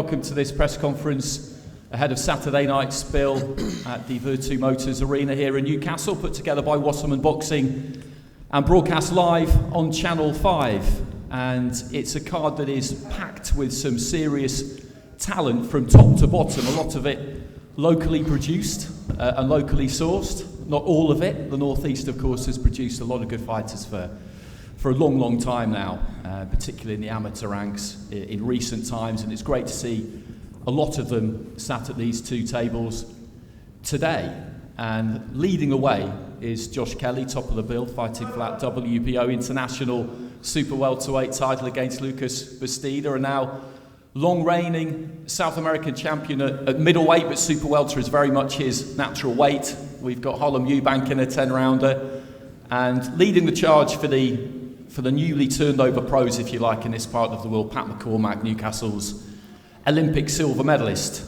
welcome to this press conference ahead of Saturday night's spill at the Virtu Motors Arena here in Newcastle, put together by Wasserman Boxing and broadcast live on Channel 5. And it's a card that is packed with some serious talent from top to bottom, a lot of it locally produced and locally sourced. Not all of it. The North East, of course, has produced a lot of good fighters for a long, long time now, particularly in the amateur ranks in recent times, and it's great to see a lot of them sat at these two tables today. And leading the way is Josh Kelly, top of the bill, fighting for that WBO International Super Welterweight title against Lucas Bastida, and now long reigning South American champion at middleweight, but Super Welter is very much his natural weight. We've got Harlem Eubank in a 10-rounder, and leading the charge for the newly turned over pros, if you like, in this part of the world, Pat McCormack, Newcastle's Olympic silver medalist.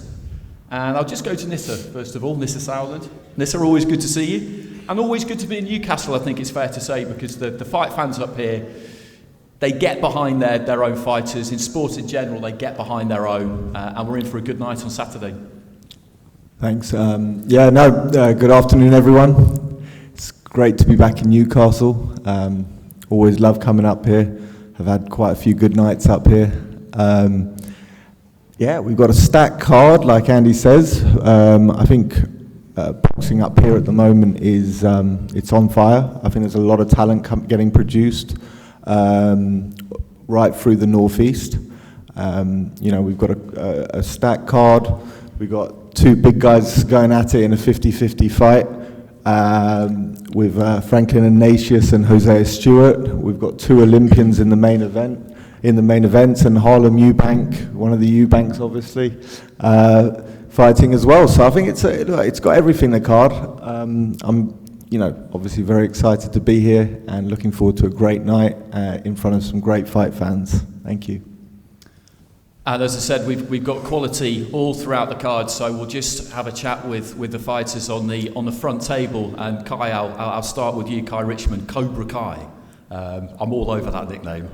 And I'll just go to Nissa, first of all, Nissa Sowland. Nissa, always good to see you. And always good to be in Newcastle, I think it's fair to say, because the fight fans up here, they get behind their own fighters. In sport in general, they get behind their own. And we're in for a good night on Saturday. Thanks. Good afternoon, everyone. It's great to be back in Newcastle. Always love coming up here. I've had quite a few good nights up here. We've got a stacked card, like Andy says. I think boxing up here at the moment is it's on fire. I think there's a lot of talent getting produced right through the Northeast. We've got a stacked card. We've got two big guys going at it in a 50-50 fight. With Franklin Ignatius and Hosea Stewart. We've got two Olympians in the main event, and Harlem Eubank, one of the Eubanks obviously, fighting as well. So I think it's got everything, the card. I'm obviously very excited to be here and looking forward to a great night in front of some great fight fans. Thank you. And as I said, we've got quality all throughout the card, so we'll just have a chat with the fighters on the front table. And Kai, I'll start with you, Kai Richmond, Cobra Kai. I'm all over that nickname.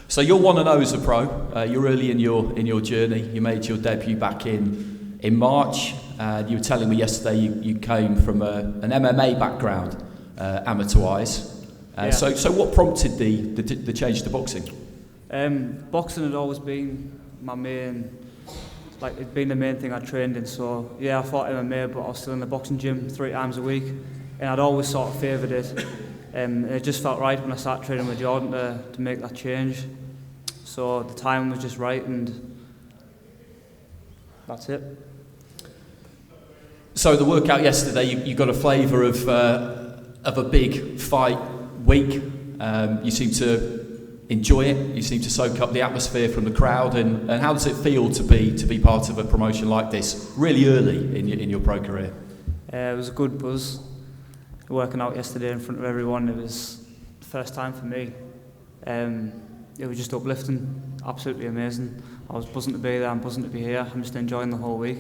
So you're 1-0 as a pro. You're early in your journey. You made your debut back in March. You were telling me yesterday you came from an MMA background, amateur-wise. So what prompted the change to boxing? Boxing had always been my main, it'd been the main thing I trained in. So yeah, I fought MMA, but I was still in the boxing gym 3 times a week, and I'd always sort of favoured it. And it just felt right when I started training with Jordan to make that change. So the time was just right, and that's it. So the workout yesterday, you got a flavour of a big fight week. You seem to enjoy it. You seem to soak up the atmosphere from the crowd. And how does it feel to be part of a promotion like this, really early in your pro career? It was a good buzz. Working out yesterday in front of everyone, it was the first time for me. It was just uplifting, absolutely amazing. I was buzzing to be there, I'm buzzing to be here. I'm just enjoying the whole week.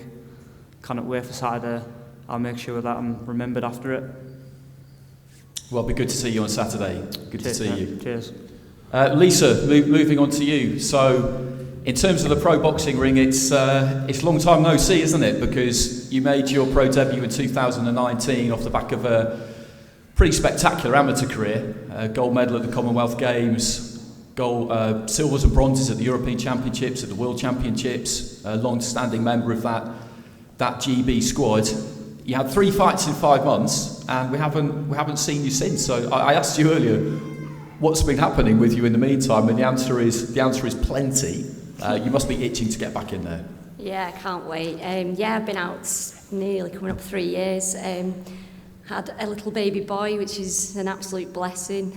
Cannot wait for Saturday. I'll make sure that I'm remembered after it. Well, it'll be good to see you on Saturday. Good Cheers, to see you. Cheers. Lisa, moving on to you. So, in terms of the pro boxing ring, it's long time no see, isn't it? Because you made your pro debut in 2019 off the back of a pretty spectacular amateur career. Gold medal at the Commonwealth Games, silvers and bronzes at the European Championships, at the World Championships. A long-standing member of that GB squad. You had 3 fights in 5 months, and we haven't seen you since. So I asked you earlier, what's been happening with you in the meantime? And the answer is plenty. You must be itching to get back in there. Yeah, I can't wait. I've been out nearly coming up 3 years. Had a little baby boy, which is an absolute blessing.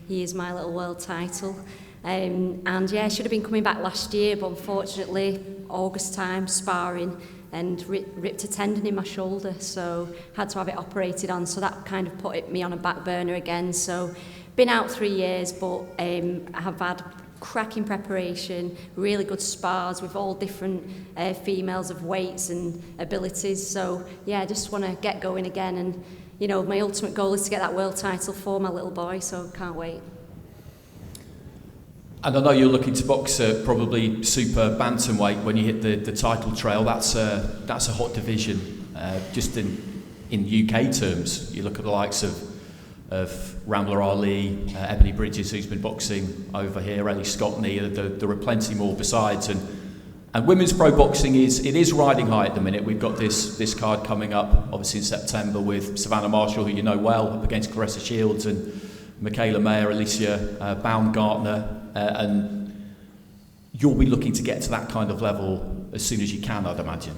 He is my little world title. I should have been coming back last year, but unfortunately, August time, sparring, and ripped a tendon in my shoulder, so had to have it operated on. So that kind of put me on a back burner again. So been out 3 years, but I have had cracking preparation, really good spars with all different females of weights and abilities. So yeah, I just want to get going again, and my ultimate goal is to get that world title for my little boy, so can't wait. And I know you're looking to box at probably super bantamweight when you hit the title trail. That's a hot division. Just in UK terms, you look at the likes of Rambler Ali, Ebony Bridges, who's been boxing over here, Ellie Scottney. There are plenty more besides. And women's pro boxing is riding high at the minute. We've got this card coming up, obviously in September, with Savannah Marshall, who you know well, up against Clarissa Shields, and Michaela Mayer, Alicia Baumgartner. And you'll be looking to get to that kind of level as soon as you can, I'd imagine.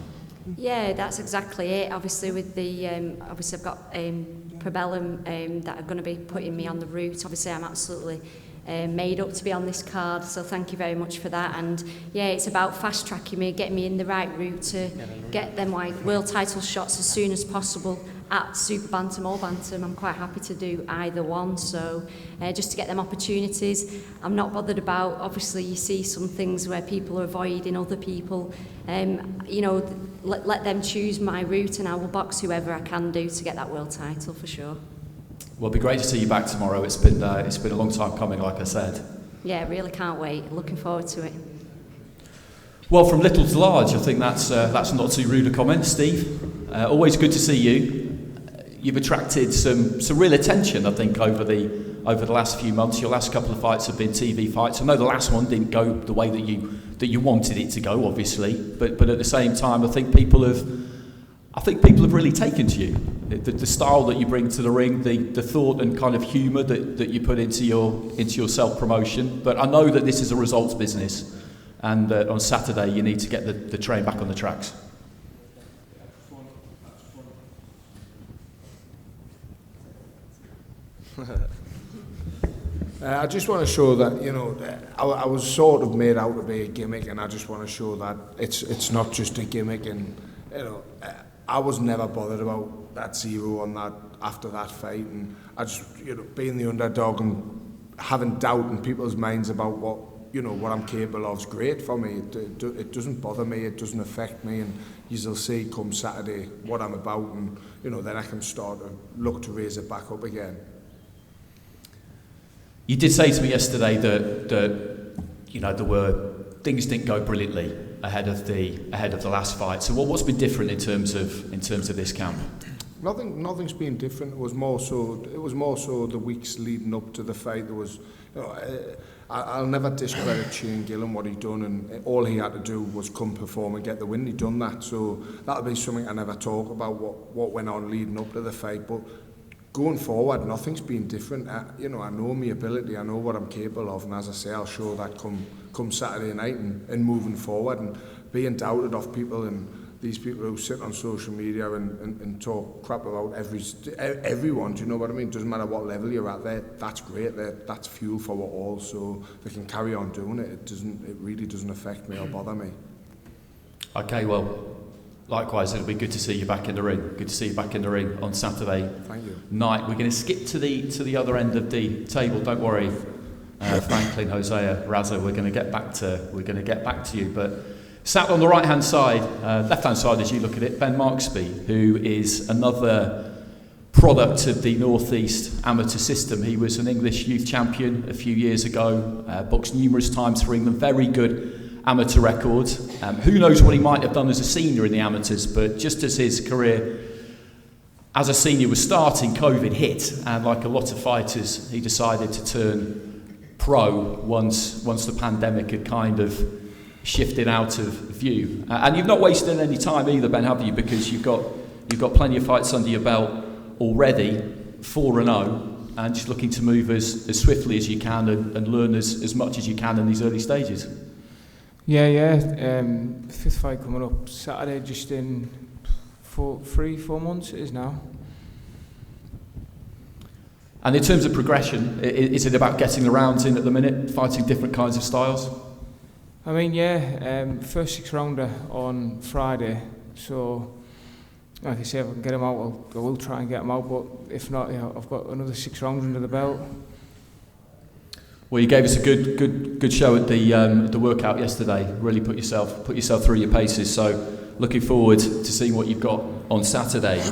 Yeah, that's exactly it. Obviously, with the obviously I've got Probellum that are going to be putting me on the route. Obviously, I'm absolutely made up to be on this card, so thank you very much for that. And yeah, it's about fast tracking me, getting me in the right route to get them world title shots as soon as possible at super bantam or bantam. I'm quite happy to do either one, so just to get them opportunities. I'm not bothered about, obviously you see some things where people are avoiding other people. You know, let them choose my route, and I will box whoever I can do to get that world title for sure. Well, it'll be great to see you back tomorrow. It's been a long time coming, like I said. Yeah, really can't wait. Looking forward to it. Well, from little to large, I think that's not too rude a comment, Steve. Always good to see you. You've attracted some real attention, I think, over the last few months. Your last couple of fights have been TV fights. I know the last one didn't go the way that you wanted it to go, obviously, but at the same time, I think people have really taken to you. The style that you bring to the ring, the thought and kind of humour that you put into your self-promotion. But I know that this is a results business, and on Saturday you need to get the train back on the tracks. I just want to show that, you know, I was sort of made out to be a gimmick, and I just want to show that it's not just a gimmick. And you know, I was never bothered about that zero on that after that fight, and I just, you know, being the underdog and having doubt in people's minds about what I'm capable of is great for me. It doesn't bother me, it doesn't affect me, and you'll see come Saturday what I'm about, and you know, then I can start to look to raise it back up again. You did say to me yesterday that you know, things didn't go brilliantly ahead of the last fight. So what's been different in terms of this camp? Nothing's been different. It was more so the weeks leading up to the fight. There was, you know, I'll never discredit Shane Gillen, what he'd done, and all he had to do was come perform and get the win. He'd done that, so that'll be something I never talk about, what went on leading up to the fight. But going forward, nothing's been different. You know, I know my ability, I know what I'm capable of, and as I say, I'll show that come Saturday night and moving forward, and being doubted of people and these people who sit on social media and talk crap about everyone. Do you know what I mean? Doesn't matter what level you're at there. That's great. That's fuel for what all, so they can carry on doing it. It really doesn't affect me or bother me. Okay, well, likewise, it'll be good to see you back in the ring. Good to see you back in the ring on Saturday night. We're going to skip to the other end of the table. Don't worry, Franklin, Hosea, Raza. We're going to get back to you. But sat on the right-hand side, left-hand side as you look at it, Ben Marksby, who is another product of the North East amateur system. He was an English youth champion a few years ago. Boxed numerous times for England. Very good amateur record. Who knows what he might have done as a senior in the amateurs, but just as his career as a senior was starting, COVID hit, and like a lot of fighters, he decided to turn pro once the pandemic had kind of shifted out of view. And you've not wasted any time either, Ben, have you? Because you've got plenty of fights under your belt already, 4-0, and just looking to move as swiftly as you can and learn as much as you can in these early stages. Yeah. Fifth fight coming up Saturday, just in 4 months it is now. And in terms of progression, is it about getting the rounds in at the minute, fighting different kinds of styles? I mean, first 6 rounder on Friday, so like I say, if I can get them out, I will try and get them out, but if not, yeah, I've got another 6 rounds under the belt. Well, you gave us a good show at the workout yesterday. Really put yourself through your paces. So looking forward to seeing what you've got on Saturday.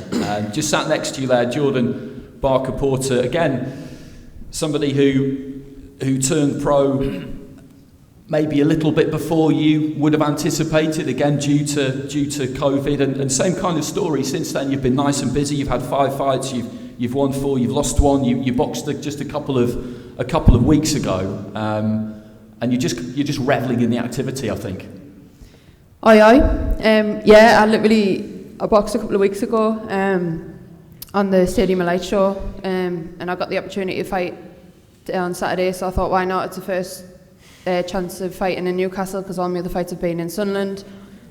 Just sat next to you there, Jordan Barker Porter. Again, somebody who turned pro maybe a little bit before you would have anticipated, again due to COVID, and same kind of story since then. You've been nice and busy. You've had 5 fights. You've won 4. You've lost 1. You boxed just a couple of weeks ago, and you're just reveling in the activity, I think. Yeah, I boxed a couple of weeks ago on the Stadium of Light show, and I got the opportunity to fight on Saturday, so I thought, why not? It's the first chance of fighting in Newcastle, because all my other fights have been in Sunderland.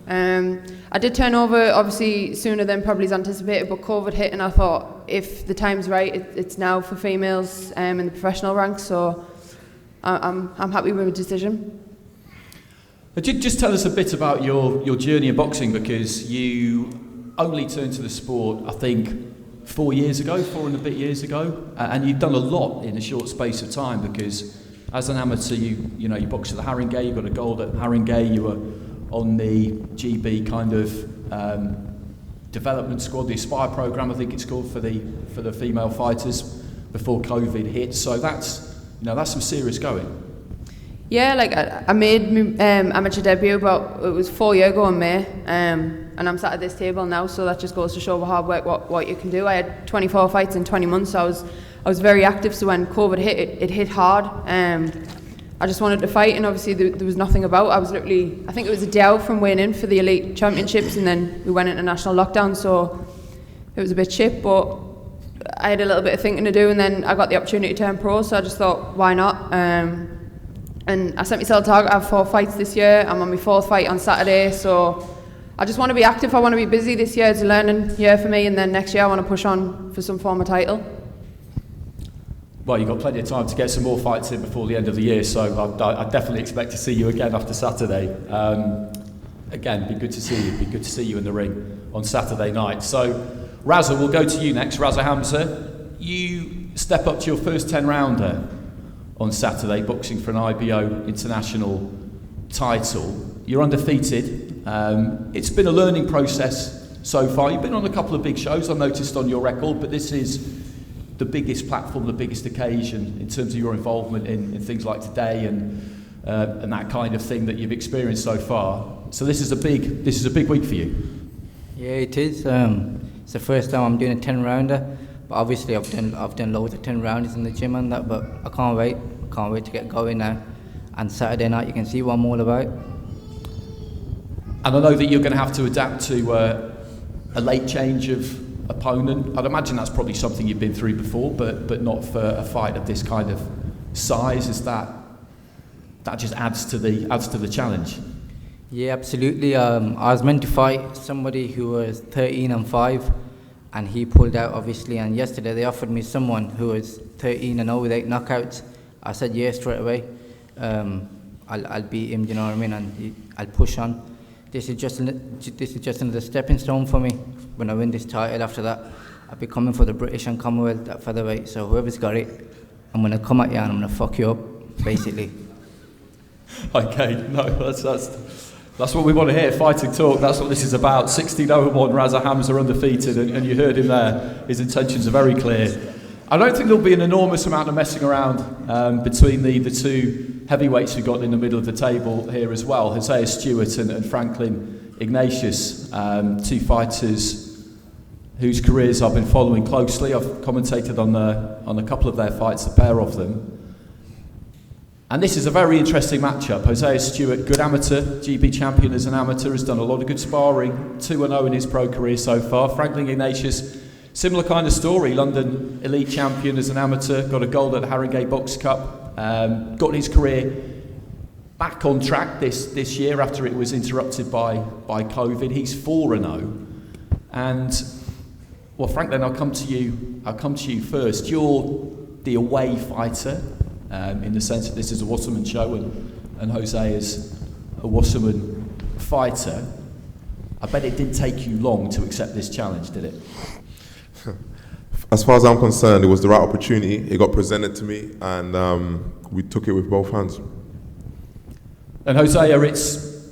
I did turn over, obviously, sooner than probably is anticipated, but COVID hit, and I thought, if the time's right, it's now for females in the professional ranks, so I'm happy with the decision. Just tell us a bit about your journey in boxing, because you only turned to the sport, I think, 4 and a bit years ago, and you've done a lot in a short space of time, because as an amateur, you boxed at the Haringey, you got a gold at Haringey, you were on the GB kind of development squad, the Aspire programme, I think it's called, for the female fighters before COVID hit. So that's some serious going. Yeah, like I made my amateur debut it was 4 years ago in May, and I'm sat at this table now, so that just goes to show hard work what you can do. I had 24 fights in 20 months, so I was very active, so when COVID hit, it hit hard. I just wanted to fight, and obviously there was nothing about. I think it was a day out from weighing in for the Elite Championships, and then we went into national lockdown, so it was a bit shit, but I had a little bit of thinking to do, and then I got the opportunity to turn pro, so I just thought, why not? And I set myself a target. I have 4 fights this year. I'm on my 4th fight on Saturday, so I just want to be active. I want to be busy this year. It's a learning year for me, and then next year I want to push on for some form of title. Well, you've got plenty of time to get some more fights in before the end of the year, so I definitely expect to see you again after Saturday. Again, be good to see you. Be good to see you in the ring on Saturday night. So, Raza, we'll go to you next. Raza Hamza, you step up to your first 10-rounder on Saturday, boxing for an IBO international title. You're undefeated. It's been a learning process so far. You've been on a couple of big shows, I noticed on your record, but this is the biggest platform, the biggest occasion in terms of your involvement in things like today and that kind of thing that you've experienced so far. So this is a big week for you. Yeah, it is. It's the first time I'm doing a 10-rounder. But obviously I've done loads of 10 rounders in the gym and that, but I can't wait to get going now. And Saturday night you can see what I'm all about. And I know that you're going to have to adapt to a late change of opponent. I'd imagine that's probably something you've been through before, but not for a fight of this kind of size. Is that just adds to the challenge? Yeah, absolutely. I was meant to fight somebody who was 13-5. And he pulled out, obviously, and yesterday they offered me someone who was 13-0 with 8 knockouts. I said yes straight away. I'll beat him, you know what I mean, and I'll push on. This is just another stepping stone for me. When I win this title, after that, I'll be coming for the British and Commonwealth at featherweight. So whoever's got it, I'm going to come at you and I'm going to fuck you up, basically. Okay, no, that's what we want to hear, fighting talk. That's what this is about. 16-1, Raza Hamza undefeated, and you heard him there. His intentions are very clear. I don't think there'll be an enormous amount of messing around between the two heavyweights who got in the middle of the table here as well. Hosea Stewart and Franklin Ignatius, 2 fighters whose careers I've been following closely. I've commentated on a couple of their fights, the pair of them. And this is a very interesting matchup. Hosea Stewart, good amateur, GB champion as an amateur, has done a lot of good sparring, 2-0 in his pro career so far. Franklin Ignatius, similar kind of story, London elite champion as an amateur, got a gold at the Haringey Box Cup, got his career back on track this year after it was interrupted by COVID. He's 4-0. And, well, Franklin, I'll come to you first. You're the away fighter. In the sense that this is a Wasserman show and Jose is a Wasserman fighter. I bet it didn't take you long to accept this challenge, did it? As far as I'm concerned, it was the right opportunity. It got presented to me and we took it with both hands. And Hosea, it's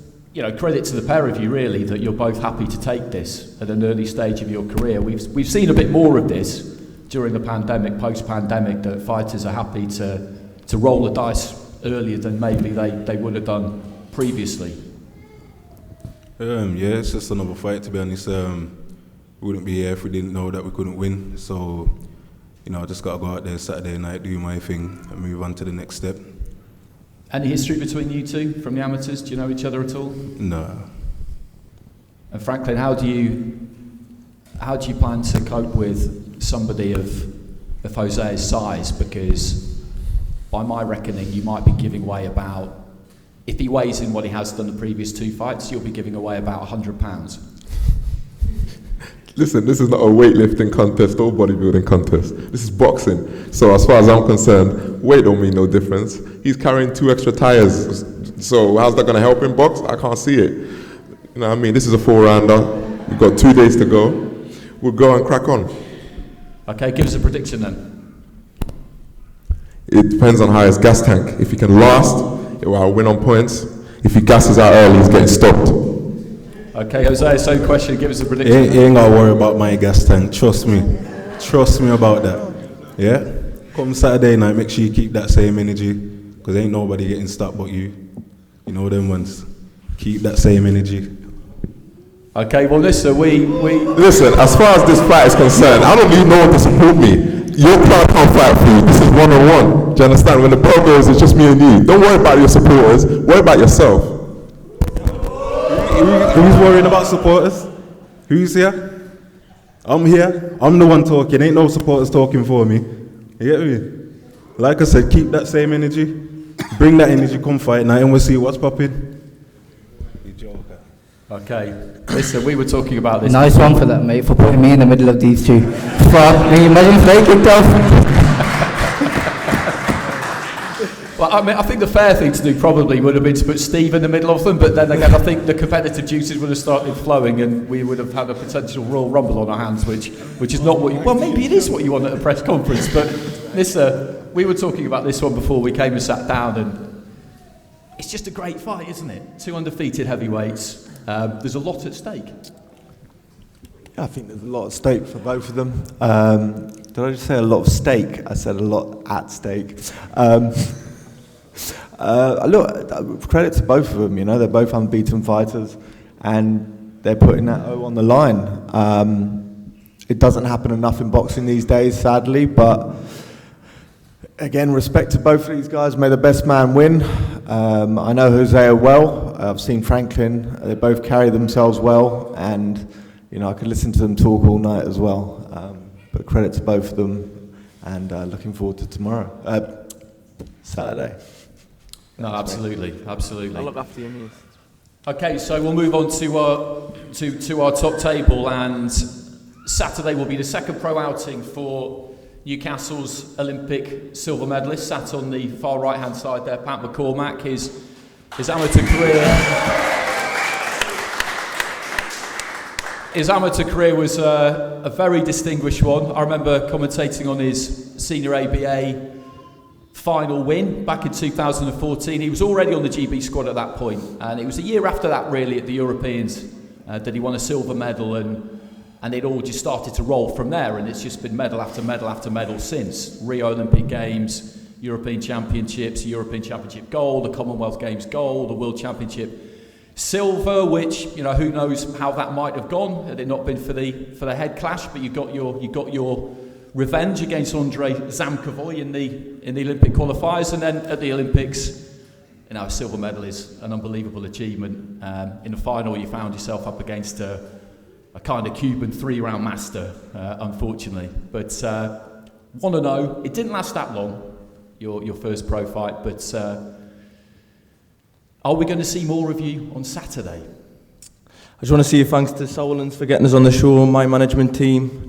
credit to the pair of you really that you're both happy to take this at an early stage of your career. We've seen a bit more of this during the pandemic, post-pandemic, that fighters are happy to roll the dice earlier than maybe they would have done previously? Yeah, it's just another fight, to be honest. We wouldn't be here if we didn't know that we couldn't win. So, I just got to go out there Saturday night, do my thing, and move on to the next step. Any history between you two from the amateurs? Do you know each other at all? No. And Franklin, how do you plan to cope with somebody of Jose's size? Because by my reckoning, you might be giving away about, if he weighs in what he has done the previous 2 fights, you'll be giving away about £100. Listen, this is not a weightlifting contest or bodybuilding contest. This is boxing. So as far as I'm concerned, weight don't mean no difference. He's carrying 2 extra tires. So how's that going to help him box? I can't see it. You know what I mean? This is a 4-rounder. We've got 2 days to go. We'll go and crack on. Okay, give us a prediction then. It depends on how his gas tank. If he can last, it will win on points. If he gasses out early, he's getting stopped. Okay, Jose, same question. Give us a prediction. You ain't got to worry about my gas tank. Trust me. Trust me about that. Yeah? Come Saturday night, make sure you keep that same energy, because ain't nobody getting stopped but you. You know them ones. Keep that same energy. Okay, well listen, Listen, as far as this fight is concerned, I don't need no one to support me. Your crowd can't fight for you. This is one-on-one. Do you understand? When the bell goes, it's just me and you. Don't worry about your supporters. Worry about yourself. Who's worrying about supporters? Who's here? I'm here. I'm the one talking. Ain't no supporters talking for me. You get me? Like I said, keep that same energy. Bring that energy, come fight night, and we'll see what's popping. Okay, listen, we were talking about this. Nice one for that, mate, for putting me in the middle of these two. Fuck me, imagine if they kicked off. Well, I mean, I think the fair thing to do probably would have been to put Steve in the middle of them, but then again, I think the competitive juices would have started flowing and we would have had a potential Royal Rumble on our hands, which is not what you... Well, maybe it is what you want at a press conference, but this, we were talking about this one before we came and sat down, and it's just a great fight, isn't it? 2 undefeated heavyweights. There's a lot at stake. Yeah, I think there's a lot at stake for both of them. Did I just say a lot of stake? I said a lot at stake. Look, credit to both of them, they're both unbeaten fighters and they're putting that O on the line. It doesn't happen enough in boxing these days, sadly, but again, respect to both of these guys. May the best man win. I know Jose well. I've seen Franklin. They both carry themselves well, and I could listen to them talk all night as well. But credit to both of them, and looking forward to tomorrow, Saturday. No, absolutely. I'll look after you, mate. Okay, so we'll move on to our top table, and Saturday will be the second pro outing for Newcastle's Olympic silver medalist. Sat on the far right-hand side there, Pat McCormack. His amateur career was a very distinguished one. I remember commentating on his senior ABA final win back in 2014. He was already on the GB squad at that point, and it was a year after that, really, at the Europeans, that he won a silver medal, and it all just started to roll from there, and it's just been medal after medal after medal since. Rio Olympic Games, European Championships, European Championship gold, the Commonwealth Games gold, the World Championship silver, which, who knows how that might have gone had it not been for the head clash, but you got your revenge against Andrei Zamkovoy in the Olympic qualifiers, and then at the Olympics, a silver medal is an unbelievable achievement. In the final, you found yourself up against a kind of Cuban 3-round master, unfortunately. But want to know, it didn't last that long, your first pro fight, but are we going to see more of you on Saturday? I just want to say thanks to Sowlands for getting us on the show, my management team.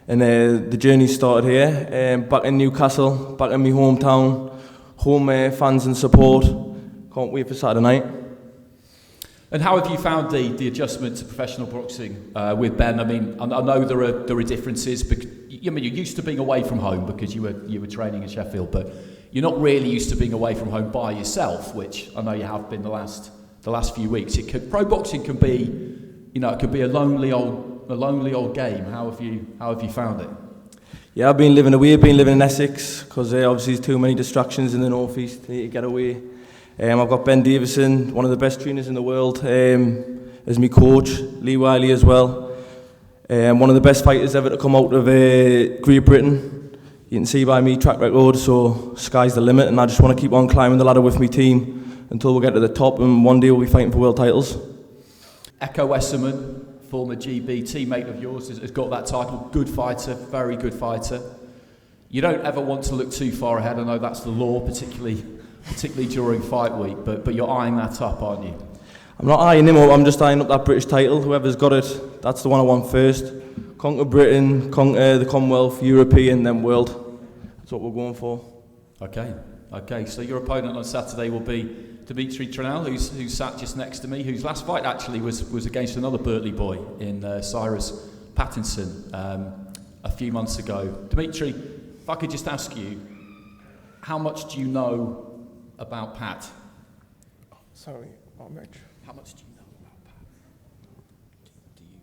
And the journey started here, back in Newcastle, back in my hometown, home fans and support. Can't wait for Saturday night. And how have you found the adjustment to professional boxing with Ben? I mean, I know there are differences, because you're used to being away from home because you were training in Sheffield, but you're not really used to being away from home by yourself, which I know you have been the last few weeks. Pro boxing can be, it can be a lonely old game. How have you found it? Yeah, I've been living away. I've been living in Essex because obviously there's too many distractions in the northeast. Need to get away. I've got Ben Davison, one of the best trainers in the world, as my coach. Lee Wiley as well. One of the best fighters ever to come out of Great Britain. You can see by me track record, so sky's the limit, and I just want to keep on climbing the ladder with my team until we get to the top, and one day we'll be fighting for world titles. Echo Westerman, former GB teammate of yours, has got that title. Good fighter, very good fighter. You don't ever want to look too far ahead. I know that's the law, particularly during fight week, but you're eyeing that up, aren't you? I'm not eyeing him up, I'm just eyeing up that British title. Whoever's got it, that's the one I want first. Conquer Britain, conquer the Commonwealth, European, then world. That's what we're going for. Okay. So your opponent on Saturday will be Dimitri Tranel, who's sat just next to me, whose last fight actually was against another Burtley boy in Cyrus Pattinson a few months ago. Dimitri, if I could just ask you, how much do you know about Pat? Sorry, how much? How much do you know about Pat? Do you?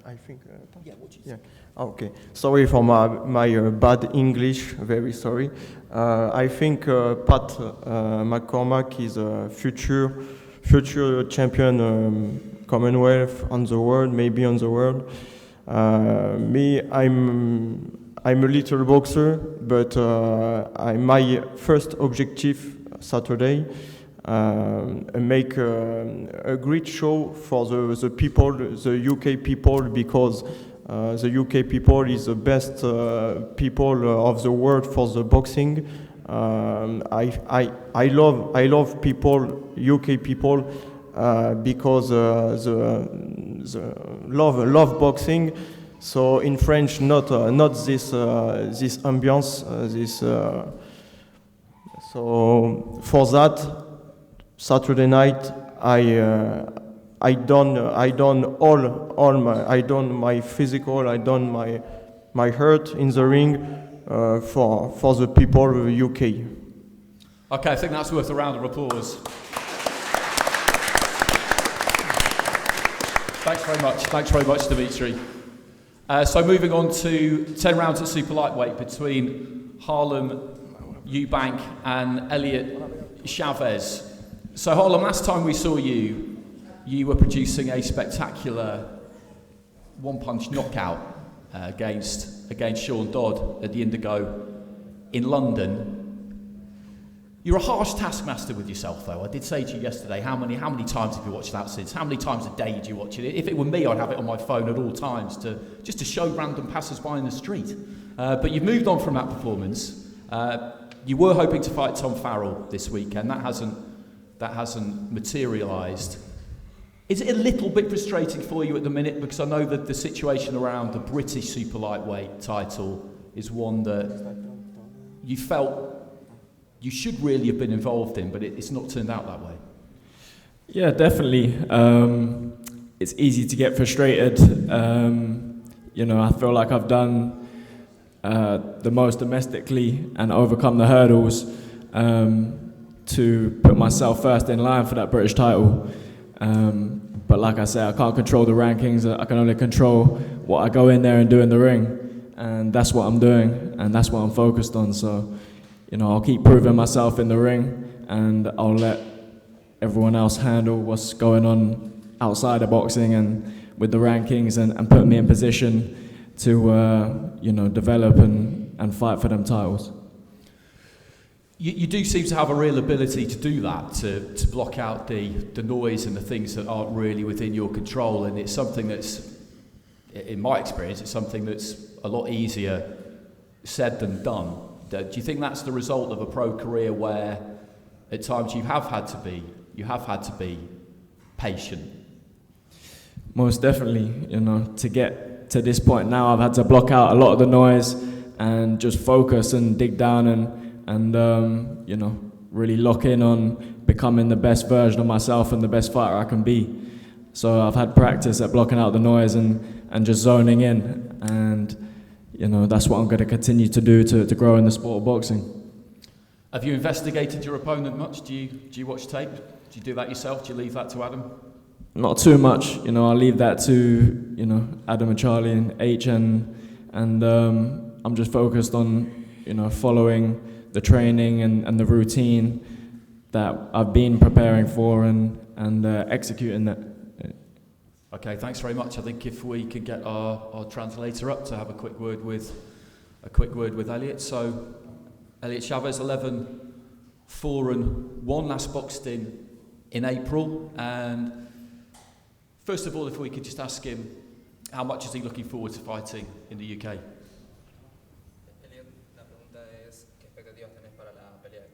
I think. Yeah, what do you think? Okay. Sorry for my bad English. Very sorry. I think Pat McCormack is a future champion, Commonwealth on the world, maybe on the world. Me, I'm a little boxer, but my first objective Saturday make a great show for the people, the UK people, because the UK people is the best people of the world for the boxing. I love people, UK people, because the love boxing. So in French, not this ambiance, so for that Saturday night, I done my physical, I done my hurt in the ring for the people of the UK. Okay, I think that's worth a round of applause. Thanks very much, Dimitri. So moving on to 10 rounds at super lightweight between Harlem Eubank and Elliot Chavez. So Harlem, last time we saw you were producing a spectacular one-punch knockout against Sean Dodd at the Indigo in London. You're a harsh taskmaster with yourself, though. I did say to you yesterday, how many times have you watched that since? How many times a day do you watch it? If it were me, I'd have it on my phone at all times just to show random passers-by in the street. But you've moved on from that performance. You were hoping to fight Tom Farrell this weekend. That hasn't materialised. Is it a little bit frustrating for you at the minute? Because I know that the situation around the British super lightweight title is one that you felt you should really have been involved in, but it's not turned out that way. Yeah, definitely. It's easy to get frustrated. I feel like I've done the most domestically and overcome the hurdles to put myself first in line for that British title. But like I said, I can't control the rankings. I can only control what I go in there and do in the ring. And that's what I'm doing, and that's what I'm focused on. So, I'll keep proving myself in the ring, and I'll let everyone else handle what's going on outside of boxing and with the rankings and put me in position to, develop and fight for them titles. You do seem to have a real ability to do that, to block out the noise and the things that aren't really within your control, and it's something that's, in my experience, it's something that's a lot easier said than done. Do you think that's the result of a pro career where at times you have had to be patient? Most definitely, to get to this point now, I've had to block out a lot of the noise and just focus and dig down and really lock in on becoming the best version of myself and the best fighter I can be. So I've had practice at blocking out the noise and just zoning in, and that's what I'm going to continue to do to grow in the sport of boxing. Have you investigated your opponent much? Do you watch tape? Do you do that yourself? Do you leave that to Adam? Not too much. I'll leave that to Adam and Charlie and H and and I'm just focused on, following the training and the routine that I've been preparing for and executing that. Okay, thanks very much. I think if we could get our translator up to have a quick word with Elliot. So, Elliot Chavez, 11-4-1, last boxed in April. And first of all, if we could just ask him, how much is he looking forward to fighting in the UK? Elliot, la pregunta es, ¿qué expectativas tenés para la pelea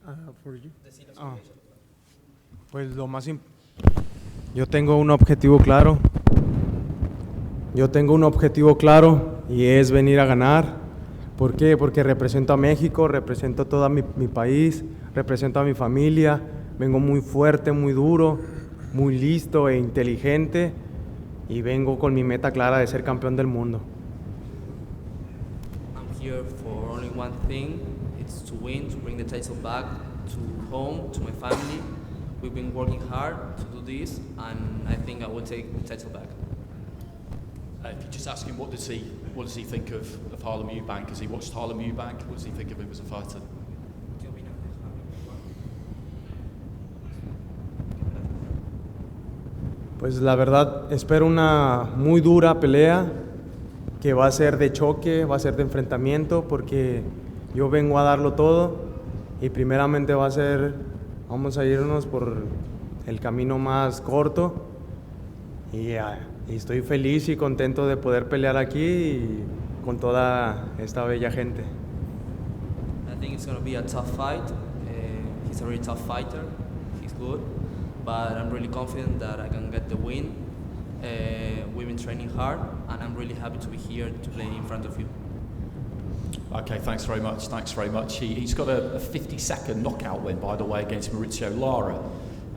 esta? For you. Decilo Ah. sobre ella. Pues yo tengo un objetivo claro. Y es venir a ganar. ¿Por qué? Porque represento a México, represento a todo mi país, represento a mi familia. Vengo muy fuerte, muy duro, muy listo e inteligente y vengo con mi meta clara de ser campeón del mundo. I'm here for only one thing. It's to win, to bring the title back to home, to my family. We've been working hard to do this, and I think I will take the title back. If you just ask him, what does he think of Harlem Eubank? Has he watched Harlem Eubank? What does he think of him as a fighter? ¿Qué opinas de Harlem Eubank? Pues la verdad, espero una muy dura pelea que va a ser de choque, va a ser de enfrentamiento, porque yo vengo a darlo todo y primeramente vamos a irnos por el camino más corto y estoy feliz y contento de poder pelear aquí y con toda esta bella gente. I think it's going to be a tough fight. He's a really tough fighter. He's good, but I'm really confident that I can get the win. We've been training hard, and I'm really happy to be here to play in front of you. Okay, thanks very much. He's got a 50-second knockout win, by the way, against Mauricio Lara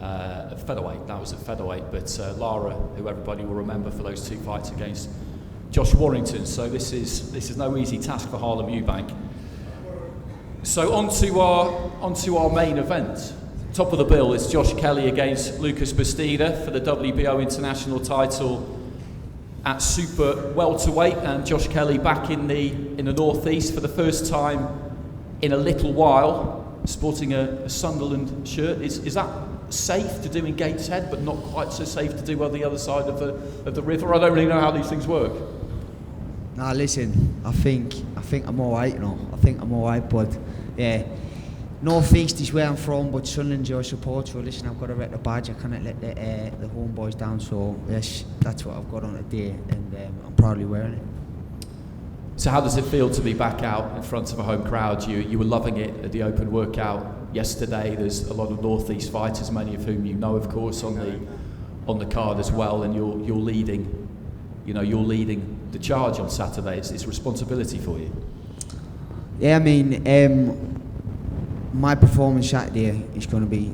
at featherweight. That was at featherweight, but Lara, who everybody will remember for those two fights against Josh Warrington. So this is no easy task for Harlem Eubank. So onto our main event. Top of the bill is Josh Kelly against Lucas Bastida for the WBO international title at super welterweight, and Josh Kelly back in the northeast for the first time in a little while, sporting a Sunderland shirt. Is that safe to do in Gateshead, but not quite so safe to do on the other side of the river? I don't really know how these things work. Nah, listen, I think I'm alright, I think I'm alright, but yeah, northeast is where I'm from, but Sunderland's your support, so listen, I've got to rep the badge, I cannot let the home boys down, so yes, that's what I've got on today, and I'm proudly wearing it. So how does it feel to be back out in front of a home crowd? You were loving it at the open workout yesterday. There's a lot of northeast fighters, many of whom you know, of course, on the card as well, and you're leading the charge on Saturday. It's responsibility for you. Yeah, I mean, my performance Saturday is going to be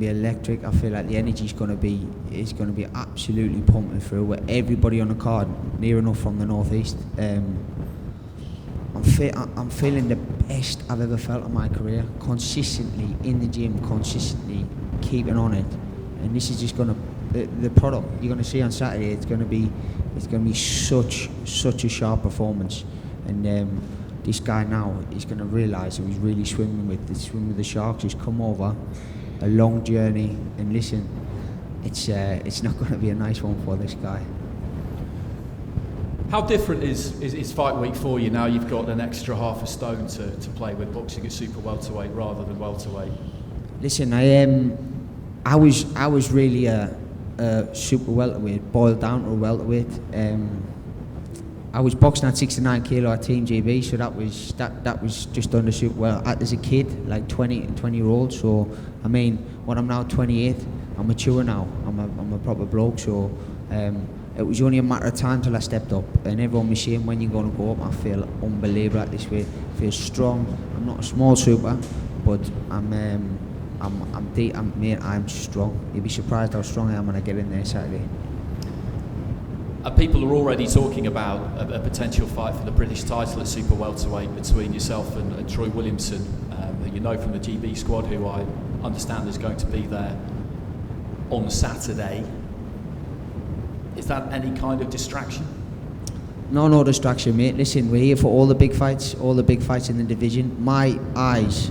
electric. I feel like the energy is going to be absolutely pumping through with everybody on the card, near enough from the northeast. I'm feeling the best I've ever felt in my career. Consistently in the gym, consistently keeping on it, and this is just going to the product you're going to see on Saturday. It's going to be such a sharp performance, and this guy now is going to realise that he's really swimming with the sharks. He's come over a long journey, and listen, it's not going to be a nice one for this guy. How different is fight week for you now? You've got an extra half a stone to play with, boxing at super welterweight rather than welterweight. Listen, I was really a super welterweight, boiled down to a welterweight. I was boxing at 69 kilo at Team GB, so that was just under super well. As a kid, like 20-year-old. So I mean, when I'm now 28, I'm mature now. I'm a proper bloke. So it was only a matter of time till I stepped up, and everyone was saying, when you're going to go up? I feel unbelievable at this weight. I feel strong. I'm not a small super, but I'm strong. You'd be surprised how strong I am when I get in there Saturday. People are already talking about a potential fight for the British title at super welterweight between yourself and Troy Williamson, who you know from the GB squad, who I understand is going to be there on Saturday. Is that any kind of distraction? No distraction, mate. Listen, we're here for all the big fights in the division. My eyes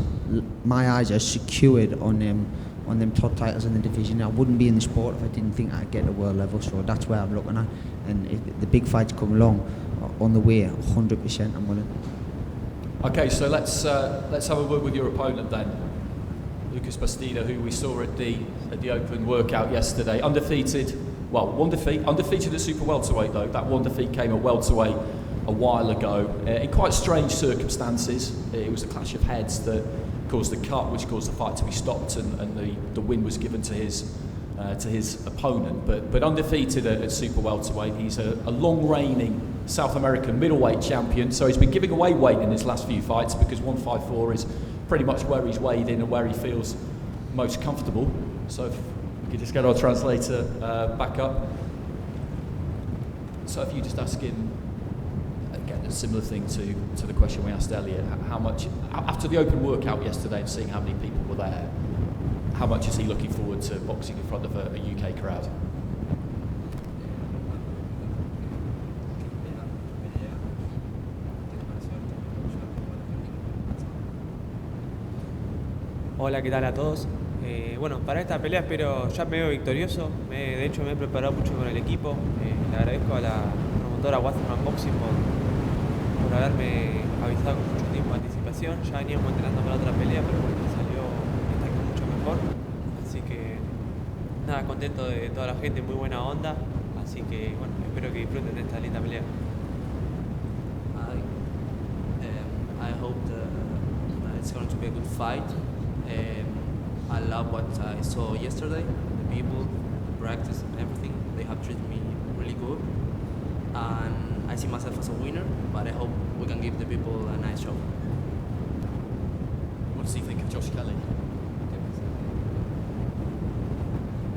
are secured on them top titles in the division. I wouldn't be in the sport if I didn't think I'd get to world level. So that's where I'm looking at. And if the big fights come along on the way, 100% I'm willing. Okay, so let's have a word with your opponent then, Lucas Bastida, who we saw at the open workout yesterday, undefeated. Well, undefeated at super welterweight though. That one defeat came at welterweight a while ago in quite strange circumstances. It was a clash of heads that caused the cut, which caused the fight to be stopped, and the win was given to his opponent. But undefeated at super welterweight. He's a long reigning South American middleweight champion. So he's been giving away weight in his last few fights because 154 is pretty much where he's weighed in and where he feels most comfortable. So if we could just get our translator back up. So if you just ask him, again, a similar thing to the question we asked Elliot, how much, after the open workout yesterday and seeing how many people were there, how much is he looking forward to boxing in front of a UK crowd? Hola, ¿qué tal a todos? Bueno, para esta pelea espero, ya me veo victorioso, de hecho me he preparado mucho con el equipo, le agradezco a la promotora Whiteside por haberme avisado con mucho tiempo de anticipación. Ya veníamos entrenando para otra pelea, pero bueno, salió esta que mucho mejor, así que nada, contento de toda la gente, muy buena onda, así que bueno, espero que disfruten de esta linda pelea. I hope it's going to be a good fight. I love what I saw yesterday, the people, the practice and everything. They have treated me really good. And I see myself as a winner, but I hope we can give the people a nice show. What does he think of Josh Kelly?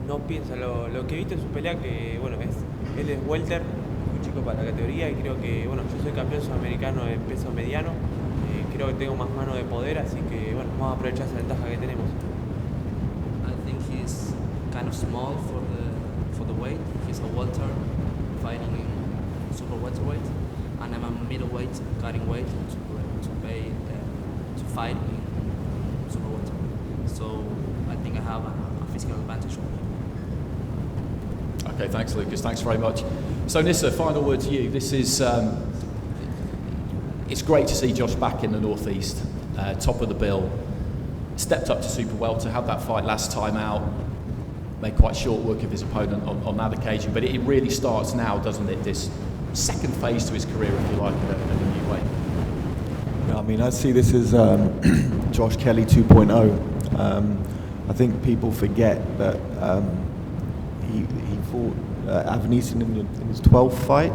No piensa, lo que he visto en su pelea, que bueno, él es welter, muy chico para la categoría, y creo que bueno, yo soy campeón sudamericano en peso mediano, creo que tengo más mano de poder, así que bueno, vamos a aprovechar esa ventaja que tenemos. I think he's kind of small for the weight. He's a welter fighting in super welterweight, and I'm a middleweight cutting weight to fight in super welterweight. So I think I have a physical advantage over him. Okay, thanks, Lucas. Thanks very much. So, Nissa, final word to you. This is it's great to see Josh back in the Northeast, top of the bill. Stepped up to super welter, had that fight last time out, made quite short work of his opponent on that occasion. But it really starts now, doesn't it? This second phase to his career, if you like, in a new way. Yeah, I mean, I see this as Josh Kelly 2.0. I think people forget that he fought Avanesian in his 12th fight,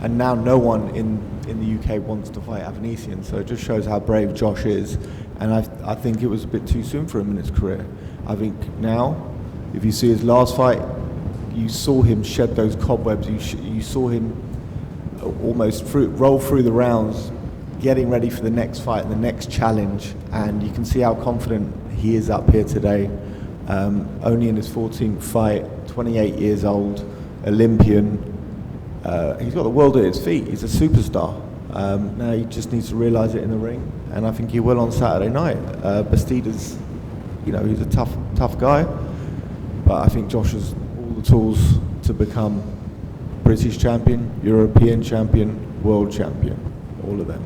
and now no one in the UK wants to fight Avanesian. So it just shows how brave Josh is. And I think it was a bit too soon for him in his career. I think now, if you see his last fight, you saw him shed those cobwebs. You saw him almost roll through the rounds, getting ready for the next fight and the next challenge. And you can see how confident he is up here today. Only in his 14th fight, 28 years old, Olympian. He's got the world at his feet. He's a superstar. Now he just needs to realise it in the ring, and I think he will on Saturday night. Bastida's, he's a tough guy, but I think Josh has all the tools to become British champion, European champion, world champion, all of them.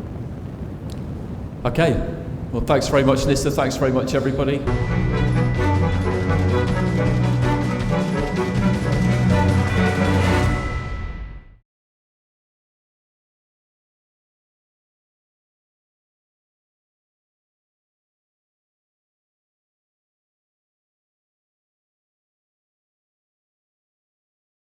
Okay, well, thanks very much, Nissa. Thanks very much, everybody.